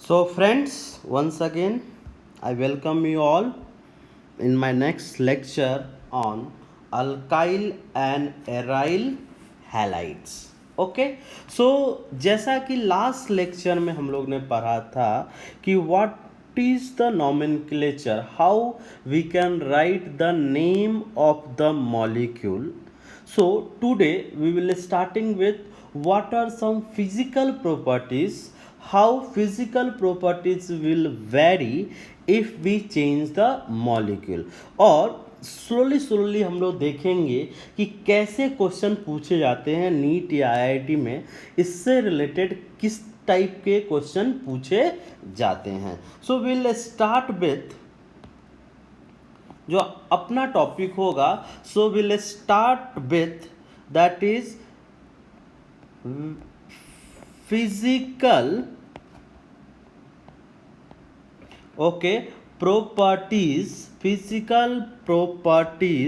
So, friends, once again, I welcome you all in my next lecture on alkyl and aryl halides. Okay so जैसा कि last lecture में हम लोग ने पढ़ा था कि what is the nomenclature, how we can write the name of the molecule. So today we will starting with what are some physical properties, how physical properties will vary if we change the molecule. और slowly हम लोग देखेंगे कि कैसे question पूछे जाते हैं NEET या आईआईटी में, इससे रिलेटेड किस टाइप के क्वेश्चन पूछे जाते हैं. सो विल स्टार्ट विथ जो अपना टॉपिक होगा. So will start with that is physical okay properties, physical properties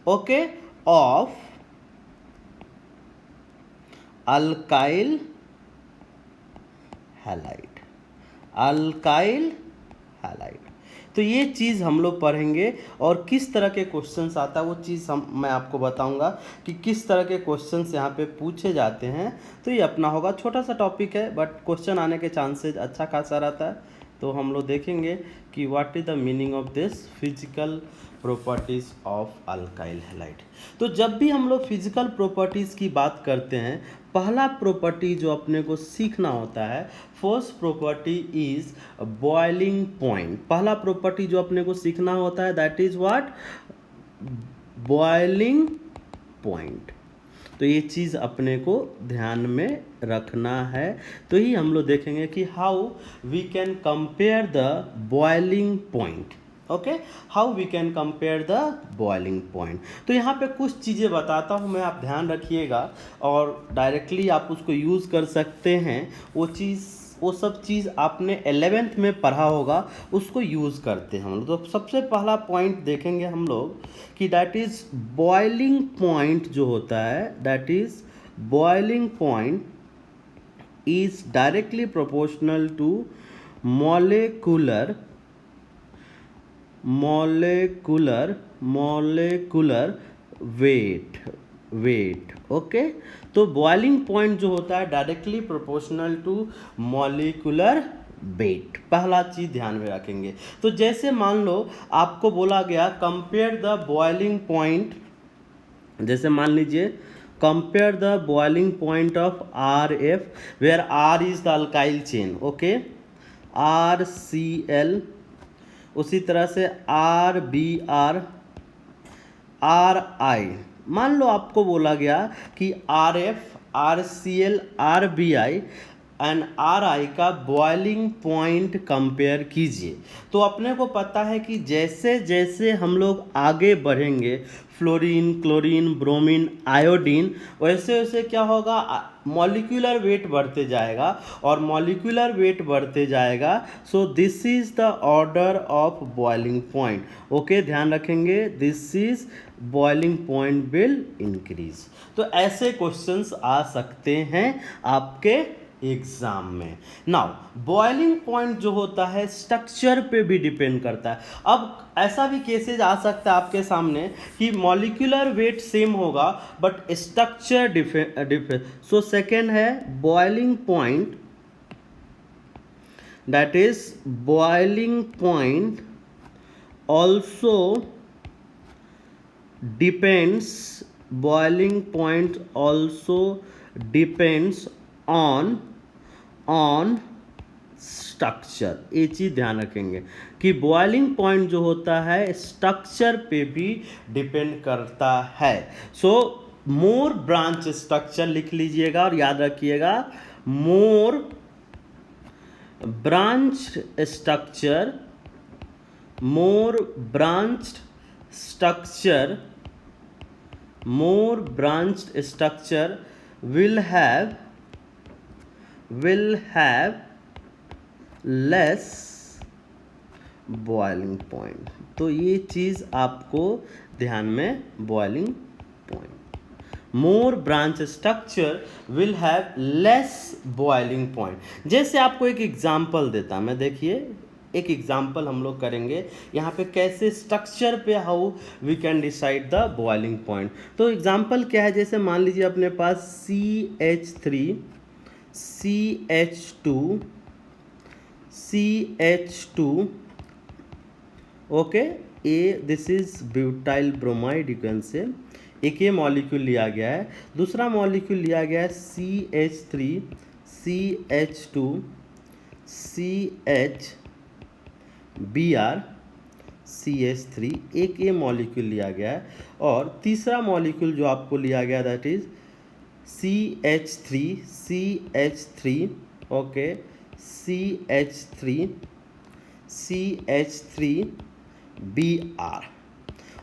okay of alkyl halide. तो ये चीज़ हम लोग पढ़ेंगे और किस तरह के क्वेश्चंस आता है वो चीज़ मैं आपको बताऊंगा कि किस तरह के क्वेश्चंस यहाँ पे पूछे जाते हैं. तो ये अपना होगा, छोटा सा टॉपिक है बट क्वेश्चन आने के चांसेस अच्छा खासा रहता है. तो हम लोग देखेंगे कि what is the meaning of this physical properties of alkyl halide. तो जब भी हम लोग फिजिकल प्रॉपर्टीज़ की बात करते हैं, पहला प्रॉपर्टी जो अपने को सीखना होता है, first property is boiling point. पहला प्रॉपर्टी जो अपने को सीखना होता है that is what, boiling point. तो ये चीज़ अपने को ध्यान में रखना है. तो ही हम लोग देखेंगे कि how we can compare the boiling point. Okay, how we can compare the boiling point. तो यहाँ पे कुछ चीज़ें बताता हूँ मैं, आप ध्यान रखिएगा और डायरेक्टली आप उसको यूज़ कर सकते हैं. वो सब चीज़ आपने 11th में पढ़ा होगा, उसको यूज़ करते हैं हम लोग. तो सबसे पहला पॉइंट देखेंगे हम लोग कि दैट इज़ बॉइलिंग पॉइंट जो होता है, that is boiling point is directly proportional to molecular weight. Okay, तो बॉइलिंग पॉइंट जो होता है directly proportional to molecular weight. पहला चीज ध्यान में रखेंगे. तो जैसे मान लो आपको बोला गया कंपेयर द बॉइलिंग पॉइंट, जैसे मान लीजिए compare the boiling point of RF where R is the alkyl chain. Okay, RCl, उसी तरह से RBr, RI. मान लो आपको बोला गया कि RF, RCl, RBI and RI का बॉइलिंग पॉइंट कंपेयर कीजिए. तो अपने को पता है कि जैसे जैसे हम लोग आगे बढ़ेंगे, फ्लोरीन, क्लोरीन, ब्रोमीन, आयोडीन, वैसे वैसे क्या होगा, मॉलिक्यूलर वेट बढ़ते जाएगा और मॉलिक्यूलर वेट बढ़ते जाएगा. So this is the order of boiling point. Okay, ध्यान रखेंगे, this is boiling point will increase. तो ऐसे क्वेश्चंस आ सकते हैं आपके एग्जाम में. नाउ बॉइलिंग पॉइंट जो होता है स्ट्रक्चर पे भी डिपेंड करता है. अब ऐसा भी केसेज आ सकता है आपके सामने कि मॉलिक्यूलर वेट सेम होगा but structure different. So second है boiling point, that is boiling point also depends, boiling point also depends on structure. ये चीज़ ध्यान रखेंगे कि बॉइलिंग पॉइंट जो होता है स्ट्रक्चर पे भी डिपेंड करता है. सो मोर ब्रांच स्ट्रक्चर लिख लीजिएगा और याद रखिएगा, more branch structure, more branched structure will have less boiling point. तो ये चीज़ आपको ध्यान में boiling point. More branch structure will have less boiling point. जैसे आपको एक एग्जांपल देता मैं, देखिए एक एग्जांपल हम लोग करेंगे यहाँ पे कैसे स्ट्रक्चर पे how we can decide the boiling point. तो एग्जांपल क्या है, जैसे मान लीजिए अपने पास CH3 CH2 CH2 okay, a this is butyl bromide you can say. एक ये मॉलिक्यूल लिया गया है, दूसरा मॉलिक्यूल लिया गया है CH3 CH2 CHBr CH3, एक ये मॉलिक्यूल लिया गया है, और तीसरा मॉलिक्यूल जो आपको लिया गया that is CH3 CH3 okay CH3 CH3Br,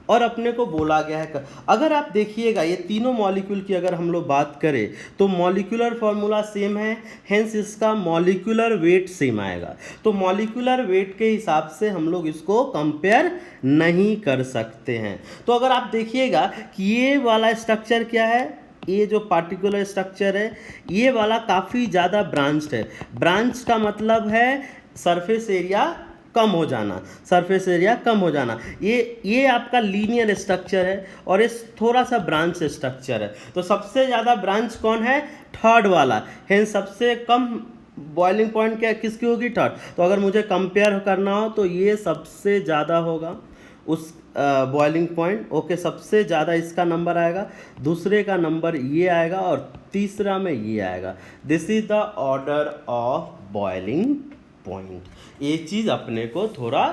और अपने को बोला गया है, अगर आप देखिएगा ये तीनों मॉलिक्यूल की अगर हम लोग बात करें तो मॉलिक्यूलर फॉर्मूला सेम है, हेंस इसका मॉलिक्यूलर वेट सेम आएगा। तो मॉलिक्यूलर वेट के हिसाब से हम लोग इसको कंपेयर नहीं कर सकते हैं। तो अगर आप देखिएगा कि ये वाला स्ट्रक्चर क्या है, ये जो पार्टिकुलर स्ट्रक्चर है ये वाला काफ़ी ज़्यादा ब्रांच्ड है। ब्रांच का मतलब है सरफेस एरिया कम हो जाना, सरफेस एरिया कम हो जाना। ये आपका लीनियर स्ट्रक्चर है और ये थोड़ा सा ब्रांच स्ट्रक्चर है। तो सबसे ज़्यादा ब्रांच कौन है, थर्ड वाला, है सबसे कम बॉइलिंग पॉइंट क्या किसकी होगी, थर्ड। तो अगर मुझे कंपेयर करना हो तो ये सबसे ज़्यादा होगा उस बॉइलिंग पॉइंट, ओके, सबसे ज़्यादा इसका नंबर आएगा, दूसरे का नंबर ये आएगा और तीसरा में ये आएगा। This is the order of boiling point. ये चीज़ अपने को थोड़ा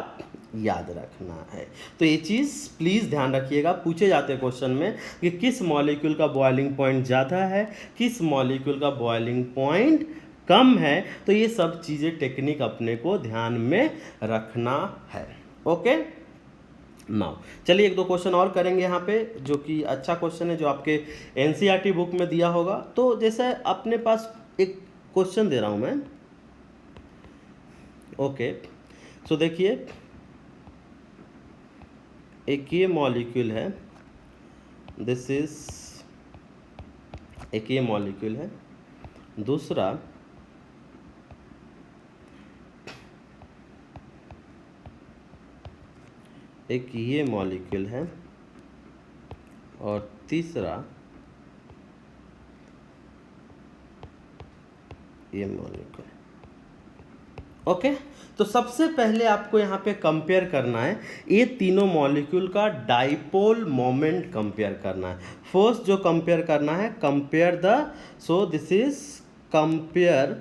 याद रखना है। तो ये चीज़ प्लीज़ ध्यान रखिएगा, पूछे जाते हैं क्वेश्चन में कि किस मॉलिक्यूल का बॉइलिंग पॉइंट ज़्यादा है, किस मॉलिक्यूल का बॉइलिंग पॉइंट कम है। तो ये सब चीज़ें टेक्निक अपने को ध्यान में रखना है। ओके, नाउ चलिए एक दो क्वेश्चन और करेंगे यहाँ पे, जो कि अच्छा क्वेश्चन है जो आपके NCERT बुक में दिया होगा। तो जैसे अपने पास एक क्वेश्चन दे रहा हूँ मैं, ओके, सो देखिए एक ये मॉलिक्यूल है, दिस इज एक ये मॉलिक्यूल है, दूसरा एक ये मॉलिक्यूल है, और तीसरा ये मॉलिक्यूल। ओके, तो सबसे पहले आपको यहाँ पे कंपेयर करना है ये तीनों मॉलिक्यूल का डाइपोल मोमेंट कंपेयर करना है। फर्स्ट जो कंपेयर करना है, compare the, so this is compare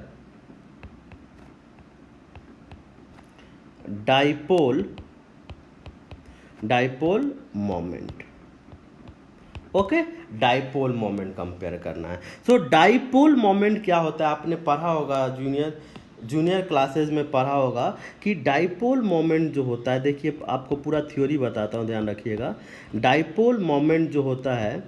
dipole moment. Okay, dipole moment compare करना है। सो डाइपोल मोमेंट क्या होता है, आपने पढ़ा होगा जूनियर क्लासेस में पढ़ा होगा कि डाइपोल मोमेंट जो होता है, देखिए आपको पूरा थ्योरी बताता हूँ, ध्यान रखिएगा। डाइपोल मोमेंट जो होता है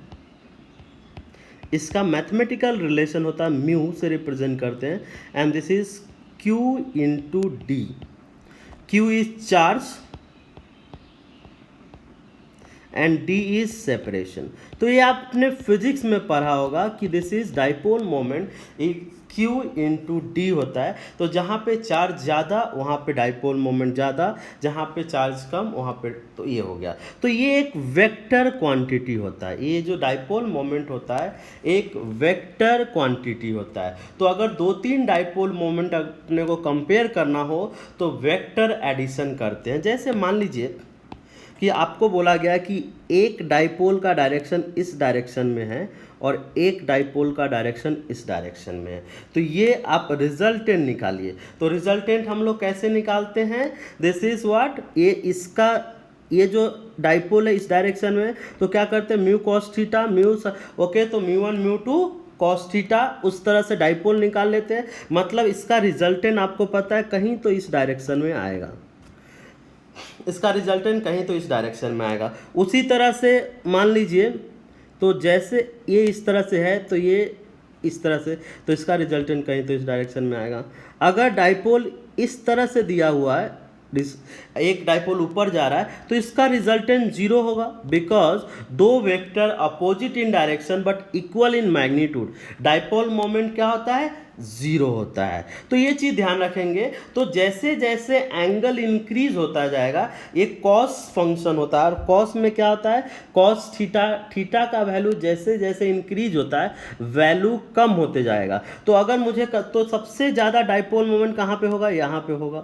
इसका मैथमेटिकल रिलेशन होता है, म्यू से रिप्रेजेंट करते हैं, and this is Q into D. Q is charge and D is separation. तो ये आपने फिजिक्स में पढ़ा होगा कि this is dipole moment, Q into D होता है। तो जहाँ पे चार्ज ज़्यादा वहाँ पे डाइपोल मोमेंट ज़्यादा, जहाँ पे चार्ज कम वहाँ पे, तो ये हो गया। तो ये एक वेक्टर क्वांटिटी होता है, ये जो डाइपोल मोमेंट होता है एक वेक्टर क्वांटिटी होता है। तो अगर दो तीन डाइपोल मोमेंट अपने को कंपेयर करना हो तो वेक्टर एडिशन करते हैं। जैसे मान लीजिए कि आपको बोला गया कि एक डाइपोल का डायरेक्शन इस डायरेक्शन में है और एक डाइपोल का डायरेक्शन इस डायरेक्शन में है, तो ये आप रिजल्टेंट निकालिए। तो रिजल्टेंट हम लोग कैसे निकालते हैं, दिस इज व्हाट, ये जो डाइपोल है इस डायरेक्शन में, तो क्या करते हैं, mu cos theta mu, okay, तो म्यू1 म्यू2 कॉस थीटा, उस तरह से डाइपोल निकाल लेते हैं। मतलब इसका रिजल्टेंट आपको पता है कहीं तो इस डायरेक्शन में आएगा, इसका रिजल्टेंट कहीं तो इस डायरेक्शन में आएगा। उसी तरह से मान लीजिए, तो जैसे ये इस तरह से है तो ये इस तरह से, तो इसका रिजल्टेंट कहीं तो इस डायरेक्शन में आएगा। अगर डाइपोल इस तरह से दिया हुआ है, एक डाइपोल ऊपर जा रहा है तो इसका रिजल्टेंट जीरो होगा, बिकॉज दो vector opposite in direction but equal in magnitude, dipole moment क्या होता है, जीरो होता है। तो ये चीज ध्यान रखेंगे। तो जैसे जैसे एंगल इंक्रीज होता जाएगा, एक कॉस फंक्शन होता है और कॉस में क्या होता है, कॉस थीटा, थीटा का वैल्यू जैसे जैसे इंक्रीज होता है वैल्यू कम होते जाएगा। तो अगर मुझे तो सबसे ज़्यादा डाइपोल मोमेंट कहाँ पे होगा, यहाँ पे होगा,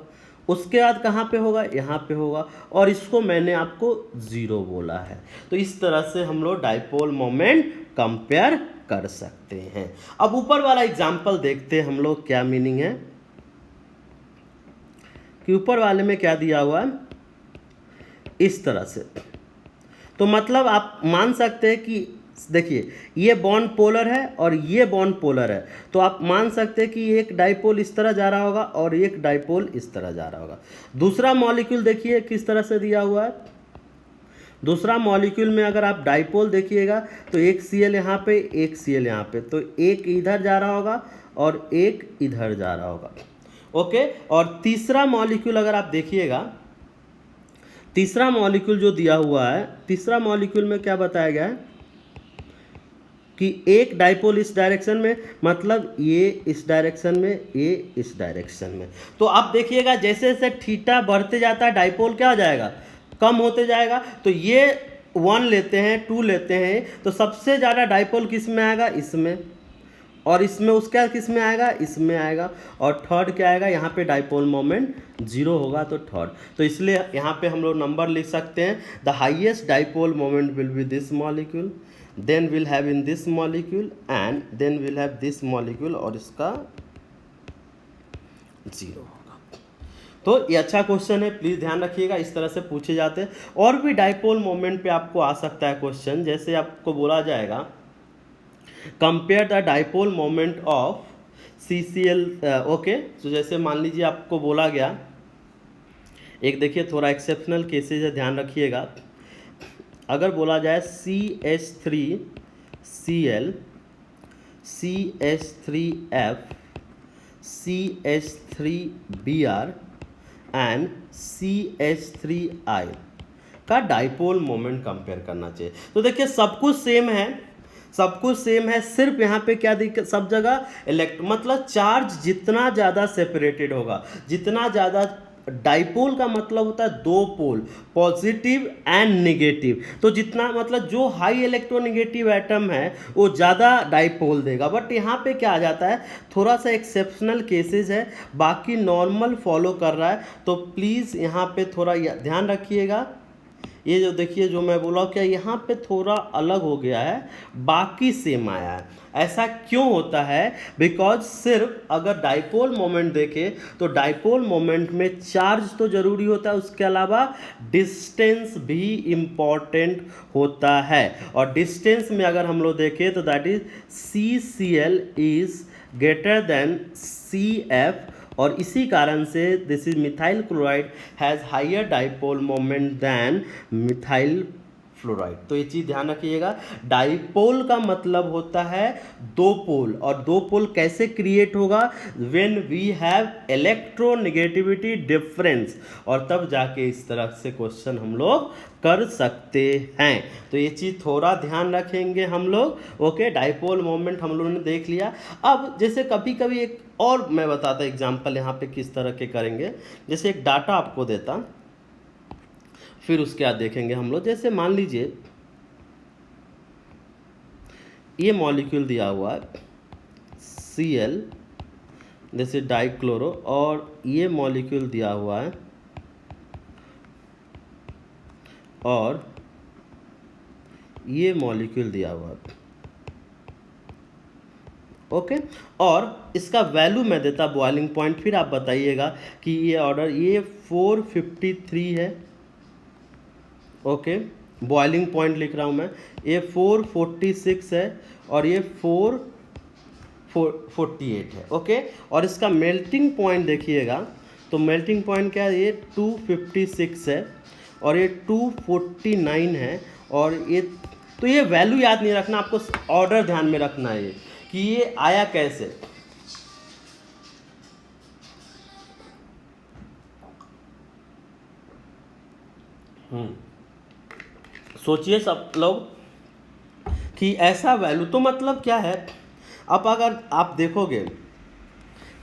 उसके बाद कहाँ पे होगा, यहाँ पे होगा, और इसको मैंने आपको जीरो बोला है। तो इस तरह से हम लोग डाइपोल मोमेंट कंपेयर कर सकते हैं। अब ऊपर वाला एग्जाम्पल देखते हैं हम लोग क्या मीनिंग है, कि ऊपर वाले में क्या दिया हुआ है, इस तरह से। तो मतलब आप मान सकते हैं कि देखिए ये बॉन्ड पोलर है और ये बॉन्ड पोलर है, तो आप मान सकते हैं कि एक डाइपोल इस तरह जा रहा होगा और एक डाइपोल इस तरह जा रहा होगा। दूसरा मॉलिक्यूल देखिए किस तरह से दिया हुआ है। दूसरा मॉलिक्यूल में अगर आप डाइपोल देखिएगा तो एक Cl यहाँ पे, एक Cl यहाँ पे, तो एक इधर जा रहा होगा और एक इधर जा रहा होगा। ओके, और तीसरा मॉलिक्यूल अगर आप देखिएगा, तीसरा मॉलिक्यूल जो दिया हुआ है, तीसरा मॉलिक्यूल में क्या बताया गया है कि एक डाइपोल इस डायरेक्शन में, मतलब ये इस डायरेक्शन में, ये इस डायरेक्शन में। तो आप देखिएगा जैसे जैसे थीटा बढ़ते जाता है डाइपोल क्या हो जाएगा, कम होते जाएगा। तो ये 1 लेते हैं, 2 लेते हैं, तो सबसे ज़्यादा डाइपोल किस में आएगा, इसमें, और इसमें उसका किस में आएगा, इसमें आएगा, और थर्ड क्या आएगा, यहाँ पे डाइपोल मोमेंट जीरो होगा तो थर्ड। तो इसलिए यहाँ पे हम लोग नंबर लिख सकते हैं, the highest dipole moment will be this molecule, then will have in this molecule and then will have this molecule, और इसका जीरो होगा। तो ये अच्छा क्वेश्चन है, प्लीज़ ध्यान रखिएगा, इस तरह से पूछे जाते हैं। और भी डाइपोल मोमेंट पे आपको आ सकता है क्वेश्चन, जैसे आपको बोला जाएगा compare the dipole moment of CCl। Okay, तो जैसे मान लीजिए आपको बोला गया, एक देखिए थोड़ा एक्सेप्शनल केसेज है, ध्यान रखिएगा। अगर बोला जाए CH3Cl, CH3F, CH3Br and CH3I का डाइपोल मोमेंट कंपेयर करना चाहिए। तो देखिए सब कुछ सेम है, सब कुछ सेम है, सिर्फ यहाँ पे क्या दिक्कत, सब जगह मतलब चार्ज जितना ज़्यादा सेपरेटेड होगा, जितना ज़्यादा, डाइपोल का मतलब होता है दो पोल, पॉजिटिव एंड नेगेटिव। तो जितना मतलब जो हाई इलेक्ट्रोनेगेटिव एटम है वो ज़्यादा डाइपोल देगा। बट यहाँ पे क्या आ जाता है, थोड़ा सा एक्सेप्शनल केसेस है, बाकी नॉर्मल फॉलो कर रहा है। तो प्लीज़ यहाँ पे थोड़ा ध्यान रखिएगा। ये जो देखिए जो मैं बोला क्या, यहाँ पे थोड़ा अलग हो गया है, बाकी सेम आया है। ऐसा क्यों होता है, बिकॉज सिर्फ अगर डाइपोल मोमेंट देखें तो डाइपोल मोमेंट में चार्ज तो जरूरी होता है, उसके अलावा डिस्टेंस भी इम्पॉर्टेंट होता है। और डिस्टेंस में अगर हम लोग देखें तो that is CCl is greater than CF, और इसी कारण से this is methyl chloride has higher dipole moment than methyl fluoride. तो ये चीज़ ध्यान रखिएगा, डाइपोल का मतलब होता है दो पोल, और दो पोल कैसे क्रिएट होगा, when we have electronegativity difference, और तब जाके इस तरह से क्वेश्चन हम लोग कर सकते हैं। तो ये चीज़ थोड़ा ध्यान रखेंगे हम लोग। ओके, डाइपोल मोमेंट हम लोगों ने देख लिया। अब जैसे कभी कभी एक और मैं बताता एग्जाम्पल यहाँ पे किस तरह के करेंगे, जैसे एक डाटा आपको देता, फिर उसके बाद देखेंगे हम लोग। जैसे मान लीजिए ये मॉलिक्यूल दिया हुआ है Cl, जैसे डाइक्लोरो, और ये मॉलिक्यूल दिया हुआ है, और ये मॉलिक्यूल दिया हुआ है। ओके, और इसका वैल्यू मैं देता बॉइलिंग पॉइंट, फिर आप बताइएगा कि ये ऑर्डर, ये 453 है। ओके, बॉइलिंग पॉइंट लिख रहा हूँ मैं, ये 446 है, और ये 448 है। ओके, और इसका मेल्टिंग पॉइंट देखिएगा, तो मेल्टिंग पॉइंट क्या है, ये 256 है, और ये 249 है, और ये, तो ये वैल्यू याद नहीं रखना, आपको ऑर्डर ध्यान में रखना है कि ये आया कैसे। सोचिए सब लोग कि ऐसा वैल्यू, तो मतलब क्या है, अब अगर आप देखोगे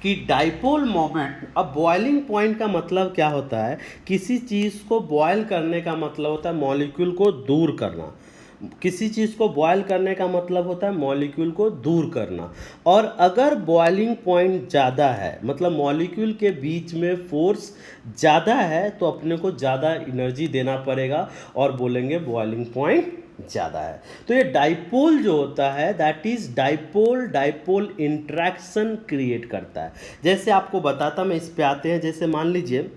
कि डाइपोल मोमेंट, अब बॉइलिंग पॉइंट का मतलब क्या होता है, किसी चीज़ को बॉयल करने का मतलब होता है मॉलिक्यूल को दूर करना। किसी चीज़ को बॉयल करने का मतलब होता है मॉलिक्यूल को दूर करना। और अगर बॉइलिंग पॉइंट ज़्यादा है, मतलब मॉलिक्यूल के बीच में फोर्स ज़्यादा है, तो अपने को ज़्यादा एनर्जी देना पड़ेगा और बोलेंगे बॉइलिंग पॉइंट ज़्यादा है। तो ये डाइपोल जो होता है that is dipole dipole interaction create करता है। जैसे आपको बताता, मैं इस पे आते हैं, जैसे मान लीजिए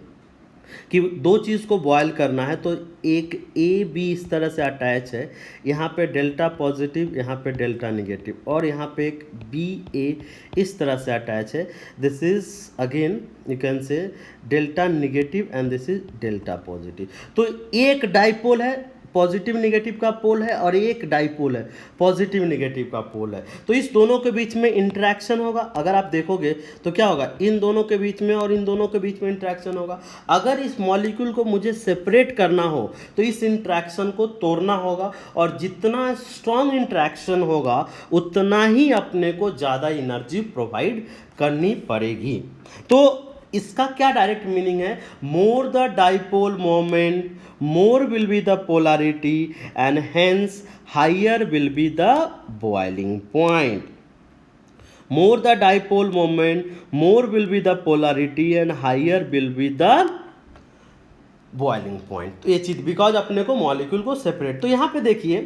कि दो चीज़ को बॉयल करना है, तो एक ए बी इस तरह से अटैच है, यहाँ पे डेल्टा पॉजिटिव, यहाँ पे डेल्टा निगेटिव, और यहाँ पे एक बी ए इस तरह से अटैच है। This is again you can से delta negative and this is delta positive. तो एक डाइपोल है, पॉजिटिव निगेटिव का पोल है, और एक डाइपोल है, पॉजिटिव निगेटिव का पोल है। तो इस दोनों के बीच में इंटरेक्शन होगा। अगर आप देखोगे तो क्या होगा, इन दोनों के बीच में और इन दोनों के बीच में इंटरेक्शन होगा। अगर इस मॉलिक्यूल को मुझे सेपरेट करना हो तो इस इंटरेक्शन को तोड़ना होगा, और जितना स्ट्रॉन्ग इंटरेक्शन होगा उतना ही अपने को ज़्यादा एनर्जी प्रोवाइड करनी पड़ेगी। तो इसका क्या डायरेक्ट मीनिंग है, more the dipole moment more will be the polarity and hence higher will be the boiling point. More the dipole moment, more will be the polarity and higher will be the boiling point. तो ये चीज because अपने को molecule को separate. तो यहाँ पे देखिए,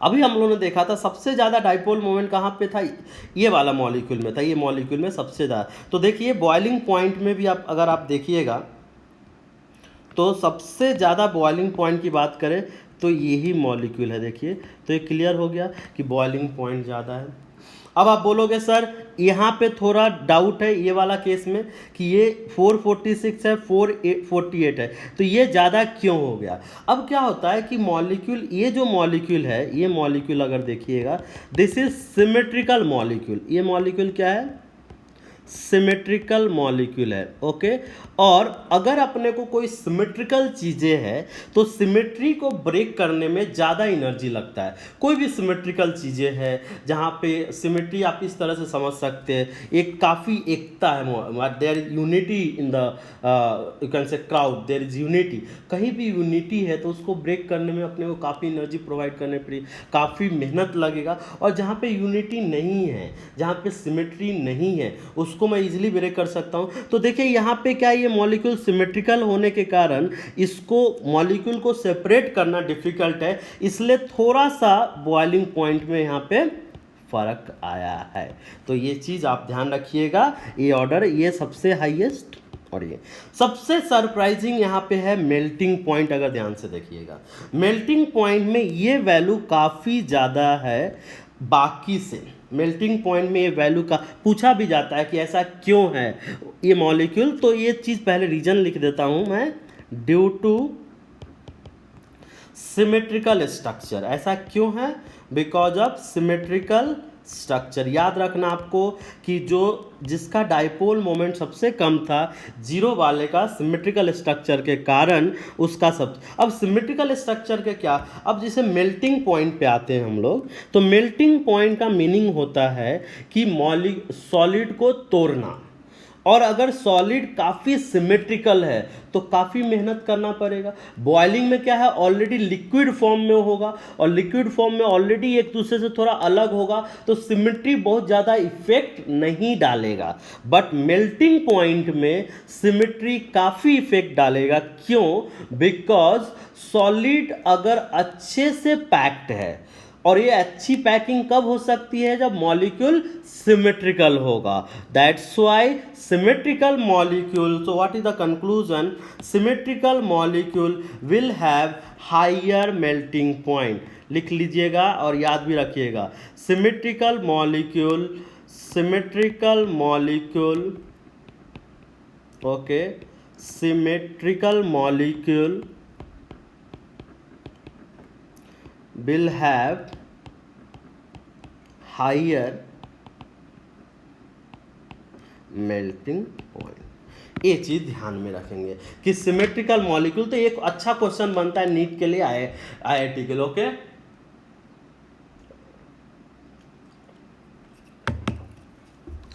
अभी हम लोगों ने देखा था सबसे ज़्यादा डाइपोल मोमेंट कहाँ पे था, ये वाला मॉलिक्यूल में था, ये मॉलिक्यूल में सबसे ज़्यादा। तो देखिए बॉइलिंग पॉइंट में भी आप अगर आप देखिएगा तो सबसे ज़्यादा बॉइलिंग पॉइंट की बात करें तो यही मॉलिक्यूल है। देखिए, तो ये क्लियर हो गया कि बॉइलिंग पॉइंट ज़्यादा है। अब आप बोलोगे सर यहाँ पे थोड़ा डाउट है ये वाला केस में कि ये 446 है, 448 है, तो ये ज़्यादा क्यों हो गया। अब क्या होता है कि मॉलिक्यूल, ये जो मॉलिक्यूल है, ये मॉलिक्यूल अगर देखिएगा, दिस इज सिमेट्रिकल मॉलिक्यूल। ये मॉलिक्यूल क्या है, सिमेट्रिकल मॉलिक्यूल है। ओके, और अगर अपने को कोई सिमेट्रिकल चीज़ें हैं तो सिमेट्री को ब्रेक करने में ज़्यादा एनर्जी लगता है। कोई भी सिमेट्रिकल चीज़ें हैं जहाँ पे सिमेट्री आप इस तरह से समझ सकते हैं, एक काफ़ी एकता है, there is unity in the you can say crowd, there is unity. कहीं भी यूनिटी है तो उसको ब्रेक करने में अपने को काफ़ी एनर्जी प्रोवाइड करने पड़ी, काफ़ी मेहनत लगेगा। और जहाँ पे यूनिटी नहीं है, जहाँ पे सिमेट्री नहीं है, उसको मैं इजीली ब्रेक कर सकता हूँ। तो देखिए यहाँ पे क्या, ये मॉलिक्यूल सिमेट्रिकल होने के कारण इसको मॉलिक्यूल को सेपरेट करना डिफिकल्ट है, इसलिए थोड़ा सा बॉइलिंग पॉइंट में यहाँ पे फर्क आया है। तो ये चीज़ आप ध्यान रखिएगा। ये ऑर्डर, ये सबसे हाईएस्ट, और ये सबसे सरप्राइजिंग यहाँ पे है मेल्टिंग पॉइंट। अगर ध्यान से देखिएगा, मेल्टिंग पॉइंट में ये वैल्यू काफ़ी ज़्यादा है बाकी से। मेल्टिंग पॉइंट में ये वैल्यू का पूछा भी जाता है कि ऐसा क्यों है ये मॉलिक्यूल। तो ये चीज़ पहले रीजन लिख देता हूँ मैं, ड्यू टू सिमेट्रिकल स्ट्रक्चर। ऐसा क्यों है, बिकॉज ऑफ सिमेट्रिकल स्ट्रक्चर। याद रखना आपको कि जो जिसका डाइपोल मोमेंट सबसे कम था, जीरो वाले का, सिमेट्रिकल स्ट्रक्चर के कारण उसका सब। अब सिमेट्रिकल स्ट्रक्चर के क्या, अब जैसे मेल्टिंग पॉइंट पे आते हैं हम लोग, तो मेल्टिंग पॉइंट का मीनिंग होता है कि सॉलिड को तोड़ना। और अगर सॉलिड काफ़ी सिमेट्रिकल है तो काफ़ी मेहनत करना पड़ेगा। बॉइलिंग में क्या है, ऑलरेडी लिक्विड फॉर्म में होगा, और लिक्विड फॉर्म में ऑलरेडी एक दूसरे से थोड़ा अलग होगा, तो सिमेट्री बहुत ज़्यादा इफेक्ट नहीं डालेगा। बट मेल्टिंग पॉइंट में सिमेट्री काफ़ी इफेक्ट डालेगा। क्यों, बिकॉज सॉलिड अगर अच्छे से पैक्ड है, और ये अच्छी पैकिंग कब हो सकती है, जब मॉलिक्यूल सिमेट्रिकल होगा। That's why symmetrical molecule, so what is the conclusion, symmetrical molecule will have higher melting point. लिख लीजिएगा और याद भी रखिएगा, symmetrical molecule, symmetrical molecule, okay, symmetrical molecule will have higher melting point। ये चीज़ ध्यान में रखेंगे कि सिमेट्रिकल मॉलिक्यूल, तो एक अच्छा क्वेश्चन बनता है नीट के लिए, IIT के लिए। ओके,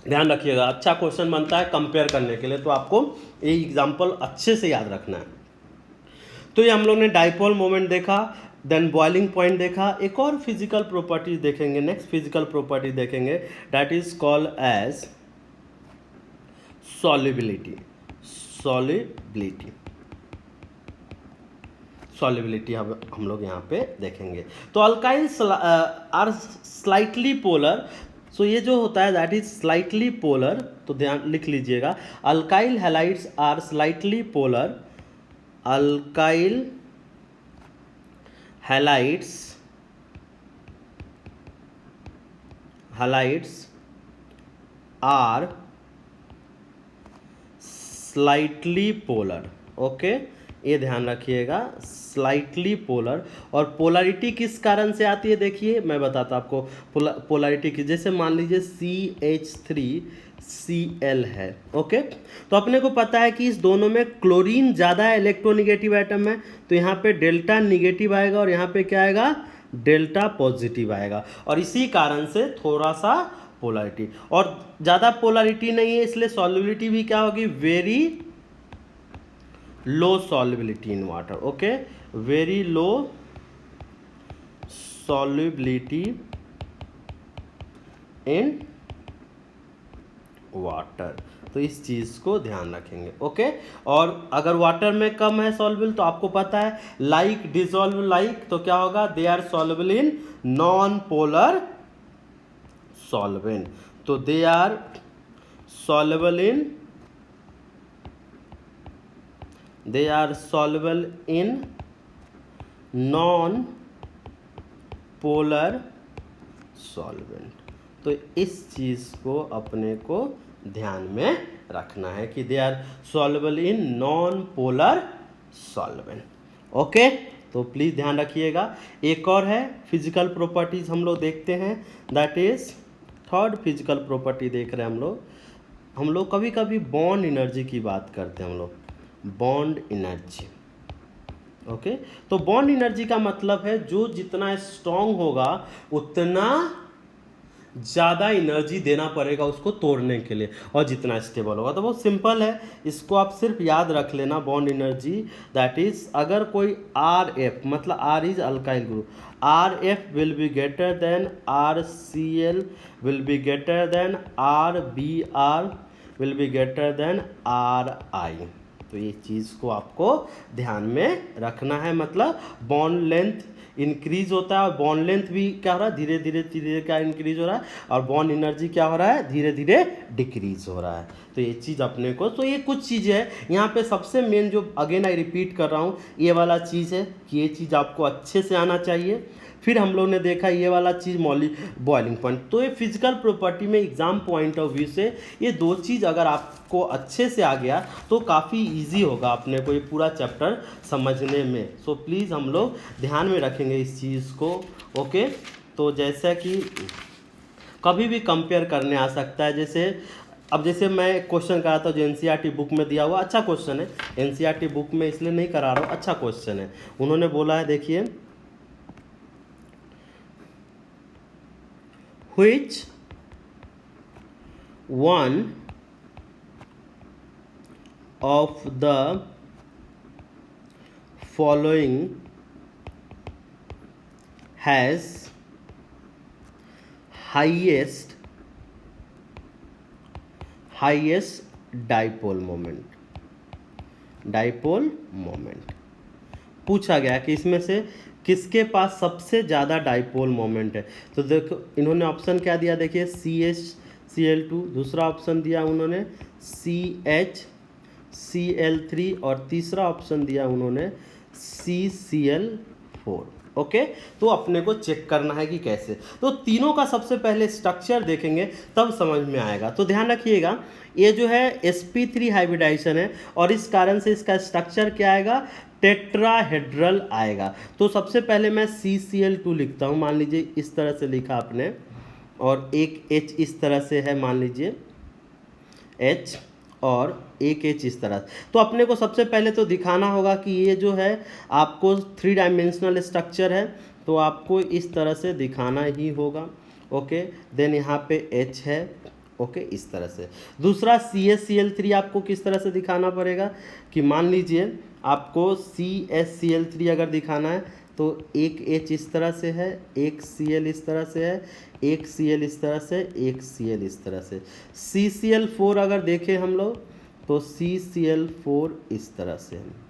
ध्यान रखिएगा, अच्छा क्वेश्चन बनता है कंपेयर करने के लिए, तो आपको ये एग्जांपल अच्छे से याद रखना है। तो ये हम लोग ने डाइपोल मोमेंट देखा, देन बॉइलिंग पॉइंट देखा। एक और फिजिकल प्रॉपर्टी देखेंगे, नेक्स्ट फिजिकल प्रॉपर्टी देखेंगे, that is called as solubility. Solubility हम लोग यहाँ पे देखेंगे। तो alkyls are slightly polar, so ये जो होता है दैट इज स्लाइटली पोलर, तो ध्यान लिख लीजिएगा, alkyl halides are slightly polar. Alkyl halides are slightly polar. Okay, ये ध्यान रखिएगा, स्लाइटली पोलर। और पोलरिटी किस कारण से आती है, देखिए मैं बताता आपको पोलरिटी की। जैसे मान लीजिए CH3Cl है। ओके, तो अपने को पता है कि इस दोनों में क्लोरीन ज़्यादा है, इलेक्ट्रोनिगेटिव आइटम है, तो यहाँ पे डेल्टा निगेटिव आएगा और यहाँ पे क्या आएगा, डेल्टा पॉजिटिव आएगा। और इसी कारण से थोड़ा सा पोलरिटी, और ज़्यादा पोलरिटी नहीं है, इसलिए सॉल्युबिलिटी भी क्या होगी, very low solubility in water. Okay, very low solubility in water, तो इस चीज़ को ध्यान रखेंगे। ओके, और अगर वाटर में कम है सॉल्युबल, तो आपको पता है लाइक डिसॉल्व लाइक, तो क्या होगा, they are soluble in non polar solvent. तो they are soluble in non polar solvent। तो इस चीज़ को अपने को ध्यान में रखना है कि they are soluble in non polar solvent। Okay, तो प्लीज़ ध्यान रखिएगा। एक और है फिजिकल प्रॉपर्टीज हम लोग देखते हैं, that is third physical property देख रहे हैं हम लोग कभी कभी बॉन्ड एनर्जी की बात करते हैं, हम लोग बॉन्ड एनर्जी। ओके, तो बॉन्ड एनर्जी का मतलब है जो जितना स्ट्रांग होगा उतना ज़्यादा एनर्जी देना पड़ेगा उसको तोड़ने के लिए, और जितना स्टेबल होगा। तो बहुत सिंपल है, इसको आप सिर्फ याद रख लेना, बॉन्ड एनर्जी दैट इज, अगर कोई RF मतलब R is alkyl group, RF will be greater than RCl will be greater than RBr will be greater than RI। तो ये चीज़ को आपको ध्यान में रखना है, मतलब बॉन्ड लेंथ इंक्रीज होता है और बॉन्ड लेंथ भी क्या हो रहा है, धीरे धीरे क्या इंक्रीज हो रहा है, और बॉन्ड एनर्जी क्या हो रहा है, धीरे धीरे डिक्रीज हो रहा है। तो ये चीज़ अपने को, तो ये कुछ चीज़ें है यहाँ पे। सबसे मेन जो अगेन आई रिपीट कर रहा हूँ, ये वाला चीज़ है कि ये चीज़ आपको अच्छे से आना चाहिए। फिर हम लोग ने देखा ये वाला चीज़ बॉइलिंग पॉइंट। तो ये फिजिकल प्रॉपर्टी में एग्जाम पॉइंट ऑफ व्यू से ये दो चीज़ अगर आपको अच्छे से आ गया तो काफ़ी इजी होगा अपने को ये पूरा चैप्टर समझने में। सो प्लीज़ हम लोग ध्यान में रखेंगे इस चीज़ को। ओके, तो जैसा कि कभी भी कंपेयर करने आ सकता है, जैसे मैं क्वेश्चन करा था जो NCERT बुक में दिया हुआ, अच्छा क्वेश्चन है, NCERT बुक में इसलिए नहीं करा रहा हूँ, अच्छा क्वेश्चन है। उन्होंने बोला है, देखिए, which one of the following has highest dipole moment। पूछा गया कि इसमें से किसके पास सबसे ज़्यादा डाइपोल मोमेंट है। तो देखो इन्होंने ऑप्शन क्या दिया, देखिए CH दूसरा ऑप्शन दिया उन्होंने CH और तीसरा ऑप्शन दिया उन्होंने CCl4। ओके, तो अपने को चेक करना है कि कैसे, तो तीनों का सबसे पहले स्ट्रक्चर देखेंगे तब समझ में आएगा। तो ध्यान रखिएगा, ये जो है sp3 हाइब्रिडाइजेशन है और इस कारण से इसका स्ट्रक्चर क्या आएगा, टेट्राहेड्रल आएगा। तो सबसे पहले मैं CCl2 लिखता हूँ, मान लीजिए इस तरह से लिखा आपने, और एक H इस तरह से है, मान लीजिए H, और एक एच इस तरह। तो अपने को सबसे पहले तो दिखाना होगा कि ये जो है आपको 3 डायमेंशनल स्ट्रक्चर है, तो आपको इस तरह से दिखाना ही होगा। ओके, देन यहाँ पे एच है। ओके, इस तरह से। दूसरा CaCl3 आपको किस तरह से दिखाना पड़ेगा कि मान लीजिए आपको CaCl3 अगर दिखाना है तो एक एच इस तरह से है, एक Cl इस तरह से है, एक Cl इस तरह से, एक Cl इस तरह से। CCl4 अगर देखें हम लोग तो CCl4 इस तरह से है।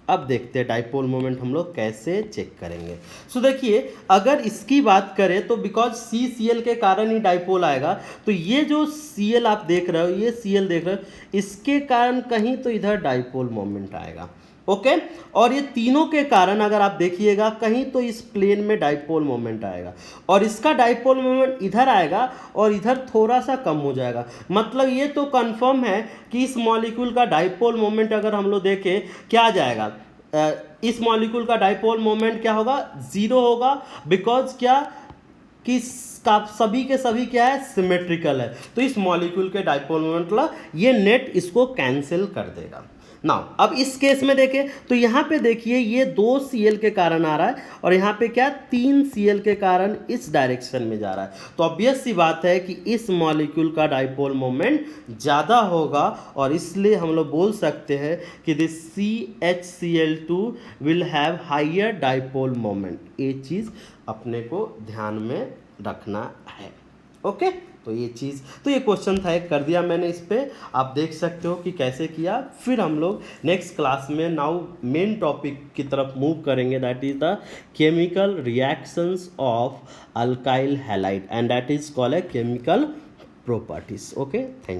अब देखते हैं डाइपोल मोमेंट हम लोग कैसे चेक करेंगे। सो देखिए, अगर इसकी बात करें तो बिकॉज CCl के कारण ही डाइपोल आएगा, तो ये जो Cl आप देख रहे हो, ये Cl देख रहे हो, इसके कारण कहीं तो इधर डाइपोल मोमेंट आएगा। ओके, और ये तीनों के कारण अगर आप देखिएगा कहीं तो इस प्लेन में डाइपोल मोमेंट आएगा, और इसका डाइपोल मोमेंट इधर आएगा और इधर थोड़ा सा कम हो जाएगा। मतलब ये तो कंफर्म है कि इस मॉलिक्यूल का डाइपोल मोमेंट अगर हम लोग देखें क्या आ जाएगा, इस मॉलिक्यूल का डाइपोल मोमेंट क्या होगा, 0 होगा। बिकॉज क्या कि सभी के सभी क्या है, सिमेट्रिकल है, तो इस मॉलिक्यूल के डाइपोल मोमेंट मतलब ये नेट इसको कैंसिल कर देगा। नाउ अब इस केस में देखें तो यहाँ पे देखिए ये 2 Cl के कारण आ रहा है, और यहाँ पे क्या 3 Cl के कारण इस डायरेक्शन में जा रहा है। तो ऑब्वियस सी बात है कि इस मॉलिक्यूल का डाइपोल मोमेंट ज़्यादा होगा, और इसलिए हम लोग बोल सकते हैं कि this CHCl2 will have higher dipole moment. ये चीज़ अपने को ध्यान में रखना है। ओके, तो ये चीज़, तो ये क्वेश्चन था एक कर दिया मैंने इस पे, आप देख सकते हो कि कैसे किया। फिर हम लोग नेक्स्ट क्लास में नाउ मेन टॉपिक की तरफ मूव करेंगे, that is the chemical reactions of alkyl halide and that is called a chemical properties. Okay, thank you.